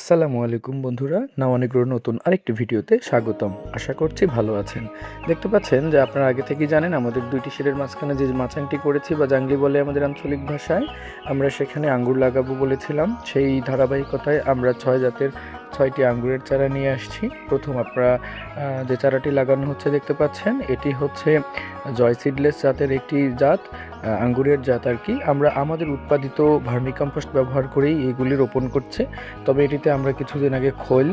আসসালামু আলাইকুম বন্ধুরা, নাওয়ানি গ্রোর নতুন আরেকটি ভিডিওতে স্বাগতম। আশা করছি ভালো আছেন। দেখতে পাচ্ছেন যে আপনারা আগে থেকেই জানেন আমাদের দুইটি শেডের মাঝখানে যে মাচাংটি করেছি বা জাংলি বলে আমাদের আঞ্চলিক ভাষায়, আমরা সেখানে আঙ্গুর লাগাবো বলেছিলাম। সেই ধারাবাহিকতায় আমরা ৬ জাতের ৬টি আঙ্গুরের চারা নিয়ে আসছি। প্রথম আপনারা যে চারাটি লাগানো হচ্ছে দেখতে পাচ্ছেন, এটি হচ্ছে জয় সিডলেস জাতের একটি জাত, আঙ্গুরের জাত আর কি। আমরা আমাদের উৎপাদিত ভার্মিকম্পোস্ট ব্যবহার করেই এগুলি রোপণ করছি। তবে এটিতে আমরা কিছুদিন আগে খৈল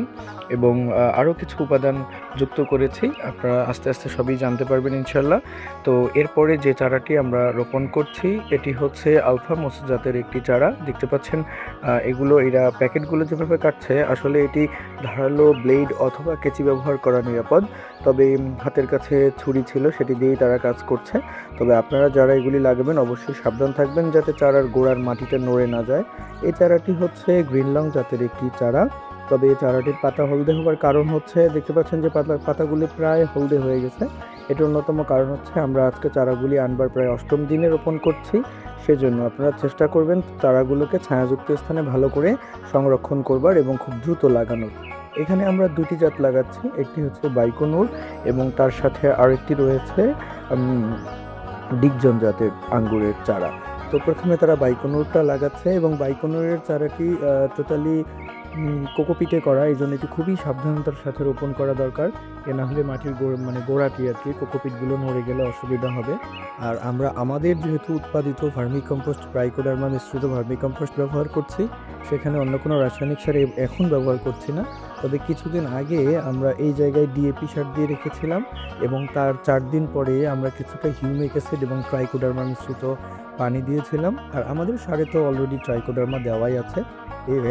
এবং আরও কিছু উপাদান যুক্ত করেছি। আপনারা আস্তে আস্তে সবই জানতে পারবেন ইনশাল্লাহ। তো এরপরে যে চারাটি আমরা রোপণ করছি এটি হচ্ছে আলফা মোস জাতের একটি চারা। দেখতে পাচ্ছেন এরা প্যাকেটগুলো যেভাবে কাটছে, আসলে এটি ধারালো ব্লেড অথবা কেচি ব্যবহার করা নিরাপদ। তবে হাতের কাছে ছুরি ছিল, সেটি দিয়েই তারা কাজ করছে। তবে আপনারা যারা এগুলি লাগাবেন অবশ্যই সাবধান থাকবেন যাতে চারার গোড়ার মাটিতে নড়ে না যায়। এই চারাটি হচ্ছে গ্রিনলং জাতের একটি চারা। তবে এই চারাটির পাতা হলদে হওয়ার কারণ হচ্ছে, দেখতে পাচ্ছেন যে পাতাগুলি প্রায় হলদে হয়ে গেছে। এটার অন্যতম কারণ হচ্ছে আমরা আজকে চারাগুলি আনবার প্রায় ৮ম দিনে রোপণ করছি। সেজন্য আপনারা চেষ্টা করবেন চারাগুলোকে ছায়াযুক্ত স্থানে ভালো করে সংরক্ষণ করবার এবং খুব দ্রুত লাগানোর। এখানে আমরা দুটি জাত লাগাচ্ছি, একটি হচ্ছে বাইকোনুর এবং তার সাথে আরেকটি রয়েছে ডিকজন জাতের আঙ্গুরের চারা। তো প্রথমে তারা বাইকোনুরটা লাগাচ্ছে এবং বাইকোনুরের চারাটি টোটালি কোকোপিটে করা, এই জন্য এটি খুবই সাবধানতার সাথে রোপণ করা দরকার। না হলে মাটির গোড়াটি আর কি কোকোপিটগুলো নড়ে গেলে অসুবিধা হবে। আর আমরা আমাদের যেহেতু উৎপাদিত ভার্মিকম্পোস্ট ট্রাইকোডার্মা মিশ্রিত ভার্মিকম্পোস্ট ব্যবহার করছি, সেখানে অন্য কোনো রাসায়নিক সার এখন ব্যবহার করছি না। তবে কিছুদিন আগে আমরা এই জায়গায় ডিএপি সার দিয়ে রেখেছিলাম এবং তার 4 দিন পরে আমরা কিছুটা হিউমিক অ্যাসিড এবং ট্রাইকোডার্মা মিশ্রিত পানি দিয়েছিলাম। আর আমাদের সারে তো অলরেডি ট্রাইকোডার্মা দেওয়াই আছে।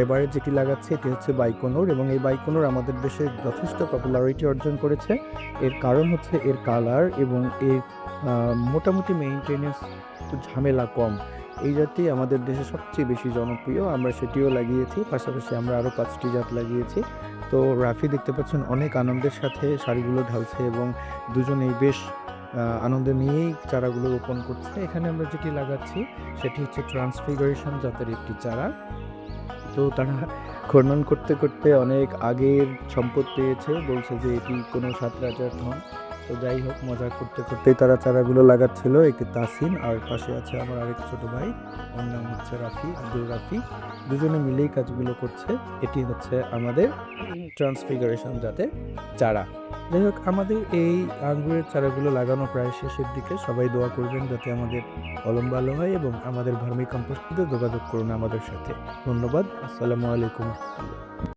এবারে যেটি লাগাচ্ছে এটি হচ্ছে বাইকোনুর এবং এই বাইকোনুর আমাদের দেশে যথেষ্ট পপুলারিটি অর্জন করেছে। এর কারণ হচ্ছে এর কালার এবং এর মোটামুটি মেইনটেনেন্স ঝামেলা কম। এই জাতটি আমাদের দেশে সবচেয়ে বেশি জনপ্রিয়, আমরা সেটিও লাগিয়েছি। পাশাপাশি আমরা আরও 5টি জাত লাগিয়েছি। তো রাফি দেখতে পাচ্ছেন অনেক আনন্দের সাথে শাড়িগুলো ঢালছে এবং দুজনেই বেশ আনন্দ নিয়েই চারাগুলো রোপণ করছে। এখানে আমরা যেটি লাগাচ্ছি সেটি হচ্ছে ট্রান্সফিগারেশন জাতের একটি চারা। তো তারা খনন করতে করতে অনেক আগের সম্পদ পেয়েছে, বলছে যে এটি কোনো 7 রাজার ধন। তো যাই হোক, মজা করতে করতেই তারা চারাগুলো লাগাচ্ছিল। একটি তাসিন আর পাশে আছে আমার আরেক ছোট ভাই, ওর নাম হচ্ছে রাফি, আব্দুল রাফি। দুজনে মিলেই কাজগুলো করছে। এটি হচ্ছে আমাদের ট্রান্সফিগারেশন জাতের চারা। যাই হোক, আমাদের এই আঙ্গুরের চারাগুলো লাগানো প্রায় শেষের দিকে। সবাই দোয়া করবেন যাতে আমাদের ফলন ভালো হয় এবং আমাদের ভার্মি কম্পোস্টে যোগাযোগ করুন আমাদের সাথে। ধন্যবাদ। আসসালামু আলাইকুম।